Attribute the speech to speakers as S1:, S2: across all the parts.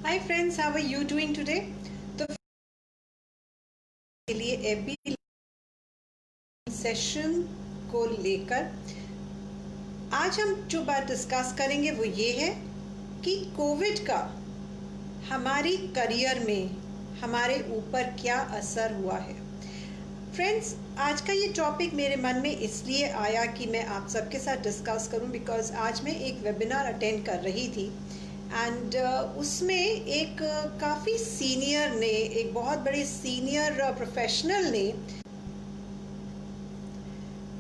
S1: Hi friends, how are you doing today. तो के लिए एबी सेशन को लेकर आज हम जो बात डिस्कस करेंगे वो ये है कि कोविड का हमारी करियर में हमारे ऊपर क्या असर हुआ है। फ्रेंड्स, आज का ये टॉपिक मेरे मन में इसलिए आया कि मैं आप सबके साथ डिस्कस करूं बिकॉज आज मैं एक वेबिनार अटेंड कर रही थी एंड उसमें एक काफ़ी सीनियर ने, एक बहुत बड़े सीनियर प्रोफेशनल ने,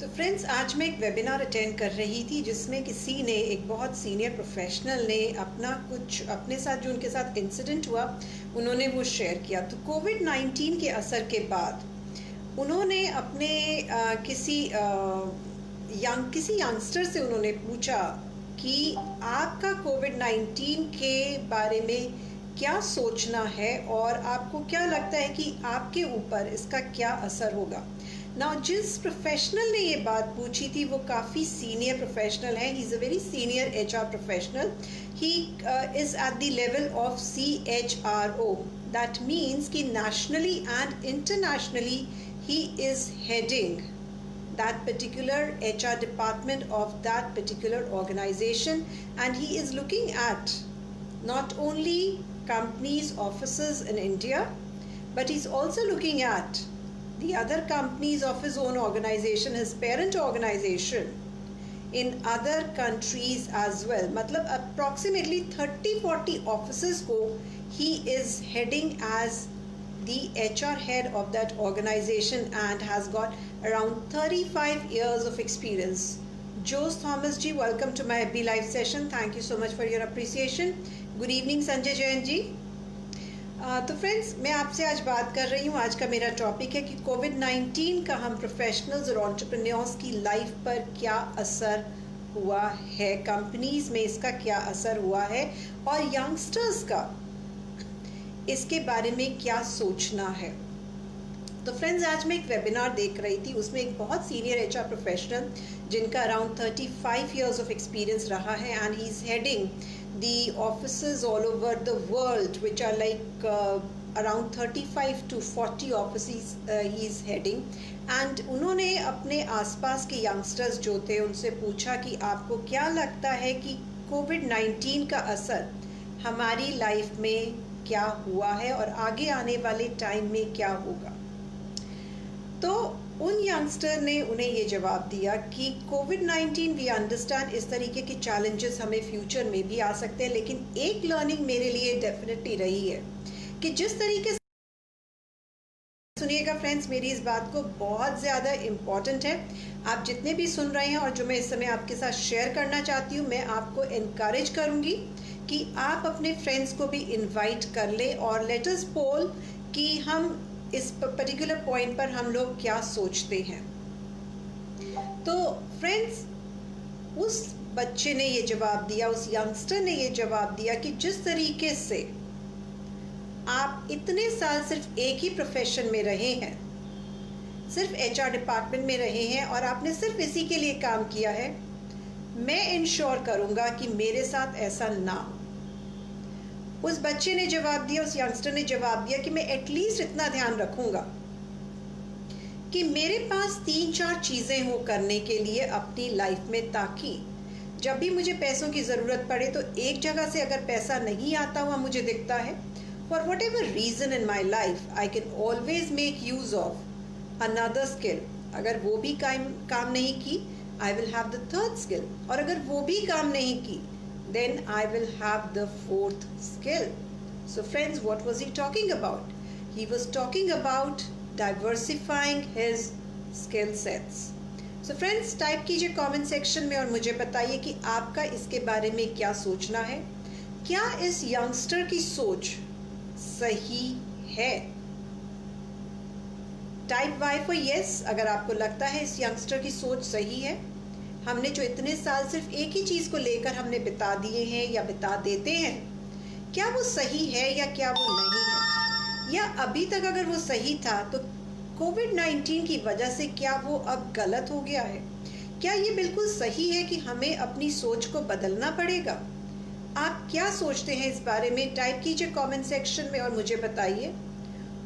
S1: तो फ्रेंड्स आज मैं एक वेबिनार अटेंड कर रही थी जिसमें किसी ने, एक बहुत सीनियर प्रोफेशनल ने अपना कुछ अपने साथ जो उनके साथ इंसिडेंट हुआ उन्होंने वो शेयर किया। तो कोविड-19 के असर के बाद उन्होंने अपने किसी यंगस्टर से उन्होंने पूछा कि आपका कोविड-19 के बारे में क्या सोचना है और आपको क्या लगता है कि आपके ऊपर इसका क्या असर होगा। नाउ जिस प्रोफेशनल ने ये बात पूछी थी वो काफ़ी सीनियर प्रोफेशनल है। He is a very senior HR professional. He is at the level of CHRO। That means कि nationally and internationally he is heading that particular HR department of that particular organization, and he is looking at not only companies' offices in India, but he's also looking at the other companies of his own organization, his parent organization in other countries as well. मतलब approximately 30-40 offices को he is heading as the HR head of that organization and has got around 35 years of experience. Jose Thomas ji, welcome to my FB live session. Thank you so much for your appreciation. Good evening Sanjay Jain ji. तो friends, मैं आपसे आज बात कर रही हूँ। आज का मेरा टॉपिक है कि कोविड-19 का हम प्रोफेशनल्स और एंटरप्रेन्योर्स की लाइफ पर क्या असर हुआ है, कंपनीज में इसका क्या असर हुआ है और यंगस्टर्स का इसके बारे में क्या सोचना है। तो फ्रेंड्स, आज मैं एक वेबिनार देख रही थी, उसमें एक बहुत सीनियर HR प्रोफेशनल जिनका अराउंड 35 इयर्स ऑफ एक्सपीरियंस रहा है and he is heading the offices all over the world which are like around 35 to 40 offices he is heading. And उन्होंने अपने आसपास के यंगस्टर्स जो थे उनसे पूछा कि आपको क्या लगता है कि कोविड-19 का असर हमारी लाइफ में क्या हुआ है और आगे आने वाले टाइम में क्या होगा। तो उन यंगस्टर ने उन्हें ये जवाब दिया कि कोविड-19 वी अंडरस्टैंड इस तरीके के चैलेंजेस हमें फ्यूचर में भी आ सकते हैं, लेकिन एक लर्निंग मेरे लिए डेफिनेटली रही है कि जिस तरीके से, सुनिएगा फ्रेंड्स, मेरी इस बात को बहुत ज़्यादा इम्पॉर्टेंट है। आप जितने भी सुन रहे हैं और जो मैं इस समय आपके साथ शेयर करना चाहती हूँ, मैं आपको इनकरेज करूँगी कि आप अपने फ्रेंड्स को भी इनवाइट कर ले और लेट अस पोल कि हम इस पर्टिकुलर पॉइंट पर हम लोग क्या सोचते हैं। तो फ्रेंड्स, उस बच्चे ने ये जवाब दिया, उस यंगस्टर ने ये जवाब दिया कि जिस तरीके से आप इतने साल सिर्फ एक ही प्रोफेशन में रहे हैं, सिर्फ HR डिपार्टमेंट में रहे हैं और आपने सिर्फ इसी के लिए काम किया है, मैं इंश्योर करूंगा कि मेरे साथ ऐसा ना हो। उस बच्चे ने जवाब दिया, उस यंगस्टर ने जवाब दिया कि मैं एटलीस्ट इतना ध्यान रखूंगा कि मेरे पास 3-4 चीज़ें हो करने के लिए अपनी लाइफ में, ताकि जब भी मुझे पैसों की ज़रूरत पड़े तो एक जगह से अगर पैसा नहीं आता हुआ मुझे दिखता है, for what ever reason in my life, I can always make use of another skill. अगर वो भी काम नहीं की, I will have the third skill, और अगर वो भी काम नहीं की, then I will have the fourth skill. So friends, what was he talking about? He was talking about diversifying his skill sets. So friends, type कीजिए comment section में और मुझे बताइए कि आपका इसके बारे में क्या सोचना है। क्या इस यंगस्टर की सोच सही है? टाइप Y फॉर येस अगर आपको लगता है इस यंगस्टर की सोच सही है। हमने जो इतने साल सिर्फ एक ही चीज़ को लेकर हमने बिता दिए हैं या बिता देते हैं, क्या वो सही है या क्या वो नहीं है, या अभी तक अगर वो सही था तो कोविड-19 की वजह से क्या वो अब गलत हो गया है? क्या ये बिल्कुल सही है कि हमें अपनी सोच को बदलना पड़ेगा? आप क्या सोचते हैं इस बारे में? टाइप कीजिए कमेंट सेक्शन में और मुझे बताइए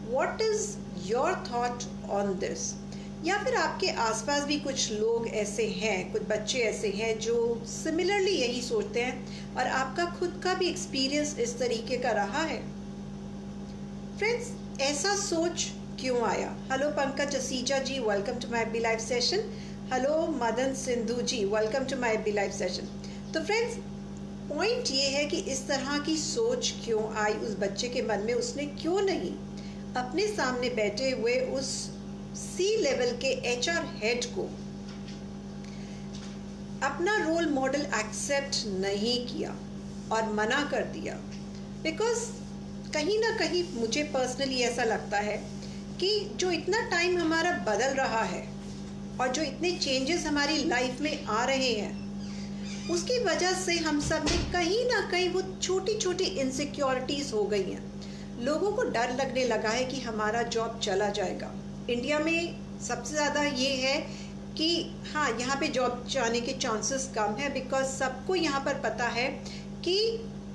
S1: what is your thought on this. या फिर आपके आसपास भी कुछ लोग ऐसे हैं, कुछ बच्चे ऐसे हैं जो सिमिलरली यही सोचते हैं और आपका खुद का भी एक्सपीरियंस इस तरीके का रहा है? फ्रेंड्स, ऐसा सोच क्यों आया? Hello Pankaj Aseeja ji, welcome to my FB live session. Hello Madan Sindhu ji, welcome to my FB live session. तो फ्रेंड्स, पॉइंट ये है कि इस तरह की सोच क्यों आई उस बच्चे के मन में। उसने क्यों नहीं अपने सामने बैठे हुए उस सी लेवल के एचआर हेड को अपना रोल मॉडल एक्सेप्ट नहीं किया और मना कर दिया? बिकॉज कहीं ना कहीं मुझे पर्सनली ऐसा लगता है कि जो इतना टाइम हमारा बदल रहा है और जो इतने चेंजेस हमारी लाइफ में आ रहे हैं, उसकी वजह से हम सब में कहीं ना कहीं वो छोटी छोटी इनसिक्योरिटीज हो गई हैं। लोगों को डर लगने लगा है कि हमारा जॉब चला जाएगा। इंडिया में सबसे ज़्यादा ये है कि हाँ, यहाँ पे जॉब जाने के चांसेस कम है, बिकॉज सबको यहाँ पर पता है कि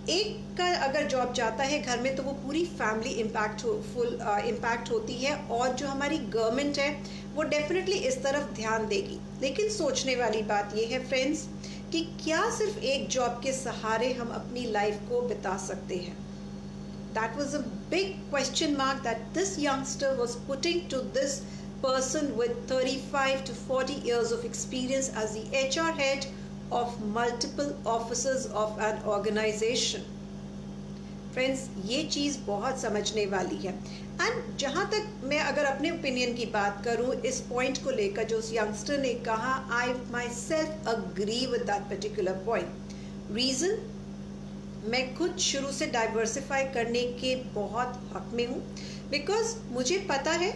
S1: एक का अगर जॉब जाता है घर में तो वो पूरी फैमिली इम्पैक्ट होती है और जो हमारी गवर्नमेंट है वो डेफिनेटली इस तरफ ध्यान देगी। लेकिन सोचने वाली बात ये है फ्रेंड्स कि क्या सिर्फ एक जॉब के सहारे हम अपनी लाइफ को बिता सकते हैं? That was a big question mark that this youngster was putting to this person with 35 to 40 years of experience as the HR head of multiple offices of an organization. Friends, ये चीज़ बहुत समझने वाली है। And जहाँ तक मैं अगर अपने ओपिनियन की बात करूँ इस पॉइंट को लेकर जो उस यंगस्टर ने कहा, I myself agree with that particular point. Reason, मैं खुद शुरू से डाइवर्सिफाई करने के बहुत हक में हूँ, बिकॉज मुझे पता है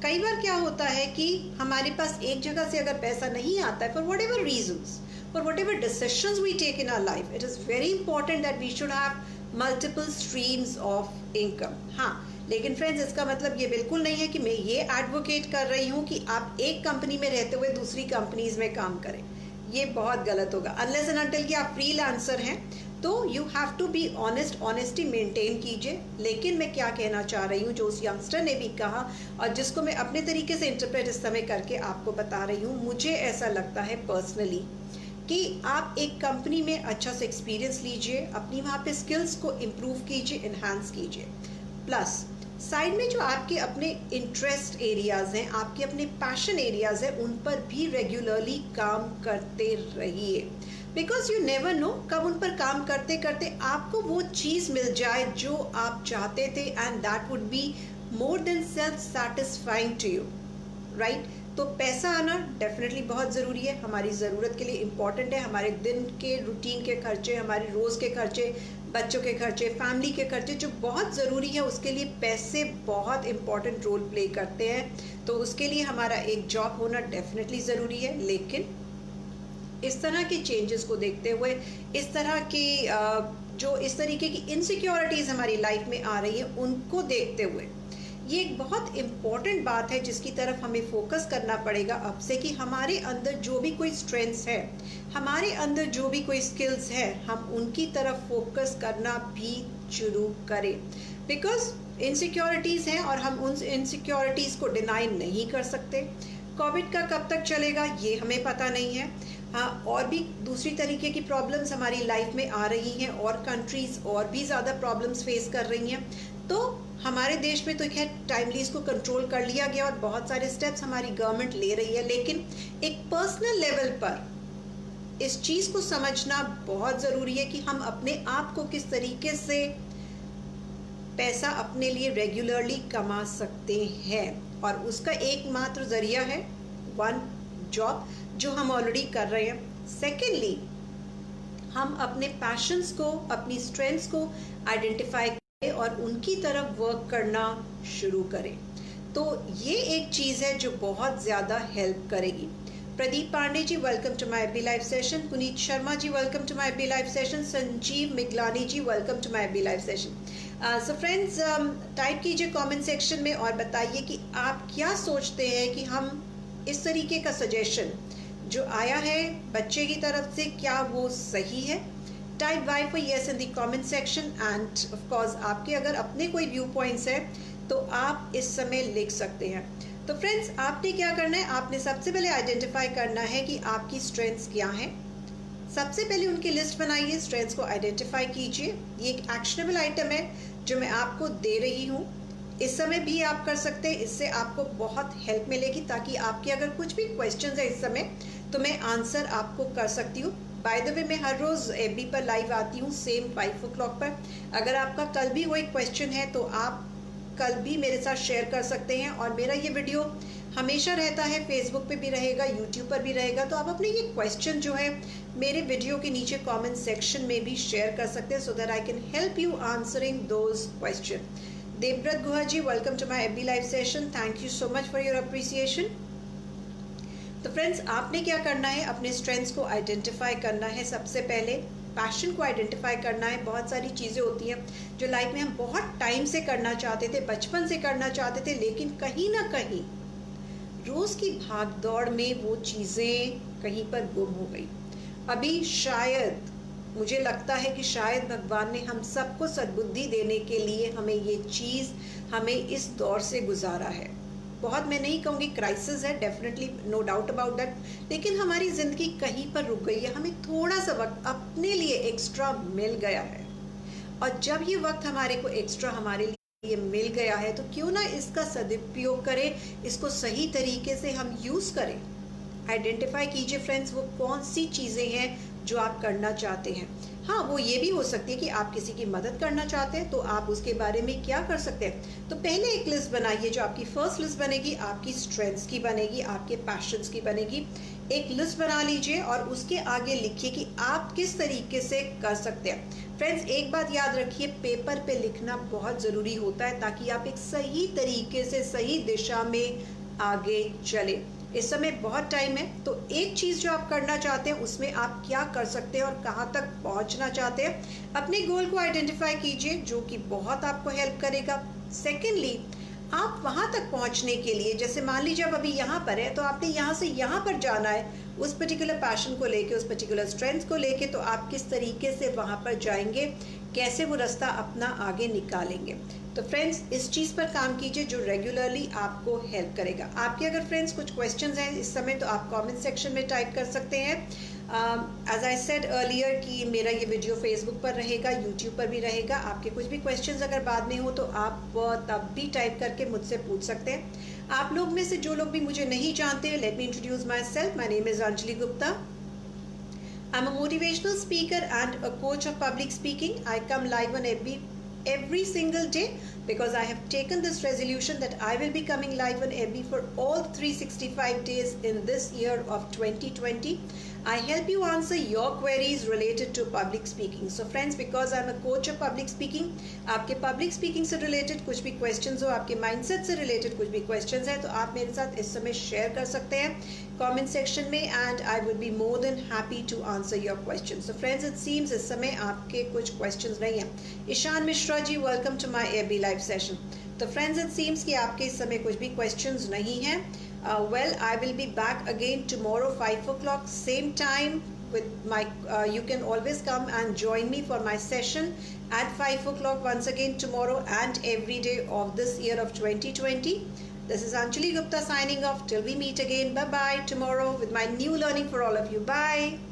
S1: कई बार क्या होता है कि हमारे पास एक जगह से अगर पैसा नहीं आता है, for whatever reasons, for whatever decisions we take in our life, it is very important that we should have multiple streams of income. हाँ, लेकिन फ्रेंड्स, इसका मतलब ये बिल्कुल नहीं है कि मैं ये एडवोकेट कर रही हूँ कि आप एक कंपनी में रहते हुए दूसरी कंपनीज में काम करें। ये बहुत गलत होगा। अनलेस एंड अनटिल कि आप फ्रीलांसर हैं तो you have to be honest, honesty maintain कीजिए। लेकिन मैं क्या कहना चाह रही हूँ, जो उस यंगस्टर ने भी कहा और जिसको मैं अपने तरीके से इंटरप्रेट इस समय करके आपको बता रही हूँ, मुझे ऐसा लगता है पर्सनली कि आप एक कंपनी में अच्छा सा एक्सपीरियंस लीजिए, अपनी वहाँ पे स्किल्स को इम्प्रूव कीजिए, इन्हांस कीजिए। प्लस साइड में जो आपके अपने इंटरेस्ट एरियाज हैं, आपके अपने पैशन एरियाज हैं, उन पर भी रेगुलरली काम करते रहिए। बिकॉज यू नेवर नो कब उन पर काम करते करते आपको वो चीज़ मिल जाए जो आप चाहते थे, and that would be more than self satisfying to you, right? तो पैसा आना डेफिनेटली बहुत ज़रूरी है, हमारी ज़रूरत के लिए इम्पॉर्टेंट है। हमारे दिन के रूटीन के खर्चे, हमारे रोज़ के खर्चे, बच्चों के खर्चे, फैमिली के खर्चे जो बहुत ज़रूरी है, उसके लिए पैसे बहुत इम्पॉर्टेंट रोल प्ले करते हैं। तो उसके लिए हमारा एक जॉब होना डेफिनेटली ज़रूरी है। लेकिन इस तरह के चेंजेस को देखते हुए, इस तरह की जो इस तरीके की इनसिक्योरिटीज़ हमारी लाइफ में आ रही है, उनको देखते हुए ये एक बहुत इम्पॉर्टेंट बात है जिसकी तरफ हमें फोकस करना पड़ेगा अब से, कि हमारे अंदर जो भी कोई स्ट्रेंथ्स है, हमारे अंदर जो भी कोई स्किल्स है, हम उनकी तरफ फोकस करना भी शुरू करें। बिकॉज इनसिक्योरिटीज़ हैं और हम उन इनसिक्योरिटीज़ को डिनाई नहीं कर सकते। कोविड का कब तक चलेगा ये हमें पता नहीं है। हाँ, और भी दूसरी तरीके की प्रॉब्लम्स हमारी लाइफ में आ रही हैं और कंट्रीज़ और भी ज़्यादा प्रॉब्लम्स फेस कर रही हैं। तो हमारे देश में तो खैर टाइमली इसको कंट्रोल कर लिया गया और बहुत सारे स्टेप्स हमारी गवर्नमेंट ले रही है, लेकिन एक पर्सनल लेवल पर इस चीज़ को समझना बहुत ज़रूरी है कि हम अपने आप को किस तरीके से पैसा अपने लिए रेगुलरली कमा सकते हैं। और उसका एकमात्र ज़रिया है वन, जॉब, जो हम ऑलरेडी कर रहे हैं। सेकेंडली, हम अपने पैशंस को, अपनी स्ट्रेंथ्स को आइडेंटिफाई करें और उनकी तरफ वर्क करना शुरू करें। तो ये एक चीज़ है जो बहुत ज़्यादा हेल्प करेगी। Pradeep Pandey ji, welcome to my FB live session. Puneet Sharma ji, welcome to my FB live session. Sanjeev Miglani ji, welcome to my FB live session. So friends, type कीजिए कमेंट सेक्शन में और बताइए कि आप क्या सोचते हैं कि हम इस तरीके का सजेशन जो आया है बच्चे की तरफ से, क्या वो सही है? Type Y for yes in the comment section and of course आपके अगर अपने कोई व्यू पॉइंट्स है तो आप इस समय लिख सकते हैं। तो फ्रेंड्स, आपने क्या करना है, आपने सबसे पहले आइडेंटिफाई करना है कि आपकी स्ट्रेंथ्स क्या हैं। सबसे पहले उनकी लिस्ट बनाइए, स्ट्रेंथ्स को आइडेंटिफाई कीजिए। ये एक एक्शनेबल आइटम है जो मैं आपको दे रही हूँ, इस समय भी आप कर सकते हैं। इससे आपको बहुत हेल्प मिलेगी ताकि आपके अगर कुछ भी क्वेश्चन है इस समय तो मैं आंसर आपको कर सकती हूँ। बाय द वे, मैं हर रोज एफबी पर लाइव आती हूँ सेम 5 o'clock पर। अगर आपका कल भी कोई क्वेश्चन है तो आप कल भी मेरे साथ शेयर कर सकते हैं। और मेरा ये वीडियो हमेशा रहता है, फेसबुक पे भी रहेगा, यूट्यूब पर भी रहेगा। तो आप अपने ये क्वेश्चन जो है मेरे वीडियो के नीचे कमेंट सेक्शन में भी शेयर कर सकते हैं, so that I can help you answering those question. Devvrat Guha ji, welcome to my FB live session. Thank you so much for your appreciation. तो फ्रेंड्स, आपने क्या करना है, अपने स्ट्रेंथ्स को आइडेंटिफाई करना है। सबसे पहले पैशन को आइडेंटिफाई करना है। बहुत सारी चीज़ें होती हैं जो लाइफ में हम बहुत टाइम से करना चाहते थे, बचपन से करना चाहते थे, लेकिन कहीं ना कहीं रोज की भाग दौड़ में वो चीज़ें कहीं पर गुम हो गई। अभी शायद मुझे लगता है कि शायद भगवान ने हम सबको सद्बुद्धि देने के लिए हमें ये चीज़, हमें इस दौर से गुजारा है। बहुत, मैं नहीं कहूँगी क्राइसिस है, definitely no doubt about that, लेकिन हमारी ज़िंदगी कहीं पर रुक गई है। हमें थोड़ा सा वक्त अपने लिए एक्स्ट्रा मिल गया है, और जब ये वक्त हमारे को एक्स्ट्रा हमारे लिए मिल गया है तो क्यों ना इसका सदुपयोग करें, इसको सही तरीके से हम यूज़ करें। आइडेंटिफाई कीजिए फ्रेंड्स, वो कौन सी चीज़ें हैं जो आप करना चाहते हैं। हाँ, वो ये भी हो सकती है कि आप किसी की मदद करना चाहते हैं, तो आप उसके बारे में क्या कर सकते हैं। तो पहले एक लिस्ट बनाइए। जो आपकी फर्स्ट लिस्ट बनेगी आपकी स्ट्रेंथ्स की बनेगी, आपके पैशंस की बनेगी। एक लिस्ट बना लीजिए और उसके आगे लिखिए कि आप किस तरीके से कर सकते हैं। फ्रेंड्स, एक बात याद रखिए, पेपर पे लिखना बहुत ज़रूरी होता है ताकि आप एक सही तरीके से सही दिशा में आगे चले। इस समय बहुत टाइम है, तो एक चीज़ जो आप करना चाहते हैं उसमें आप क्या कर सकते हैं और कहाँ तक पहुँचना चाहते हैं। अपने गोल को आइडेंटिफाई कीजिए जो कि बहुत आपको हेल्प करेगा। सेकेंडली, आप वहाँ तक पहुँचने के लिए, जैसे मान लीजिए आप अभी यहाँ पर है तो आपने यहाँ से यहाँ पर जाना है, उस पर्टिकुलर पैशन को लेके, उस पर्टिकुलर स्ट्रेंथ को लेके, तो आप किस तरीके से वहाँ पर जाएंगे, कैसे वो रास्ता अपना आगे निकालेंगे। तो फ्रेंड्स, इस चीज़ पर काम कीजिए जो रेगुलरली आपको हेल्प करेगा। आपके अगर फ्रेंड्स कुछ क्वेश्चंस हैं इस समय तो आप कमेंट सेक्शन में टाइप कर सकते हैं। एज आई सेड अर्लियर कि मेरा ये वीडियो फेसबुक पर रहेगा, यूट्यूब पर भी रहेगा। आपके कुछ भी क्वेश्चंस अगर बाद में हो तो आप तब भी टाइप करके मुझसे पूछ सकते हैं। आप लोग में से जो लोग भी मुझे नहीं जानते, let me introduce my self. My name is Anjali Gupta. I'm a motivational speaker and a coach of public speaking. I come live on every single day because I have taken this resolution that I will be coming live on FB for all 365 days in this year of 2020. I help you answer your queries related to public speaking. So friends, because I'm a coach of public speaking, आपके public speaking से related कुछ भी questions हो, आपके mindset से related कुछ भी questions है, तो आप मेरे साथ इस समय share कर सकते हैं comment section में, and I would be more than happy to answer your questions. So friends, it seems इस समय आपके कुछ questions नहीं हैं। Ishan Mishra ji, welcome to my FB live session. तो friends, it seems कि आपके इस समय कुछ भी questions नहीं हैं। Well, I will be back again tomorrow 5 o'clock same time with my you can always come and join me for my session at 5 o'clock once again tomorrow and every day of this year of 2020. This is Anjali Gupta signing off till we meet again. Bye bye tomorrow with my new learning for all of you. Bye.